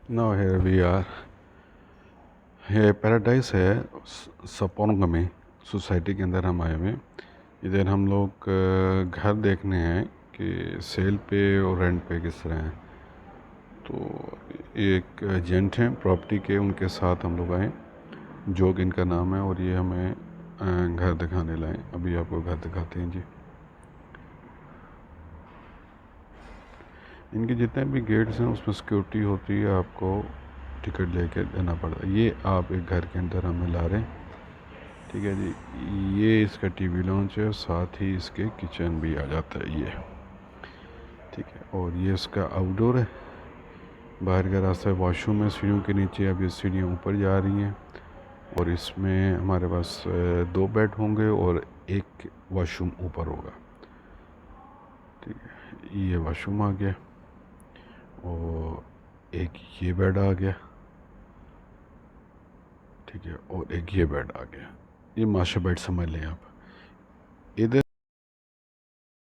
Now here we are. ये paradise है सपोंग में सोसाइटी के अंदर हम आए हुए हैं। इधर हम लोग घर देखने हैं कि सेल पे और रेंट पे किस तरह हैं। तो एक एजेंट हैं प्रॉपर्टी के, उनके साथ हम लोग आए, जोग इनका नाम है, और ये हमें घर दिखाने लाए। अभी आपको घर दिखाते हैं जी। इनके जितने भी गेट्स हैं उसमें सिक्योरिटी होती है, आपको टिकट लेके देना पड़ता है। ये आप एक घर के अंदर हमें ला रहे हैं, ठीक है जी। ये इसका टीवी लॉन्च है, साथ ही इसके किचन भी आ जाता है ये, ठीक है। और ये इसका आउटडोर है, बाहर का रास्ता है। वॉशरूम है सीढ़ियों के नीचे, अब ये सीढ़ियाँ ऊपर जा रही हैं। और इसमें हमारे पास 2 बेड होंगे और एक वॉशरूम ऊपर होगा, ठीक है। ये वॉशरूम आ गया और एक ये बेड आ गया, ठीक है। और एक ये बेड आ गया। ये मास्टर बेड समझ लें आप। इधर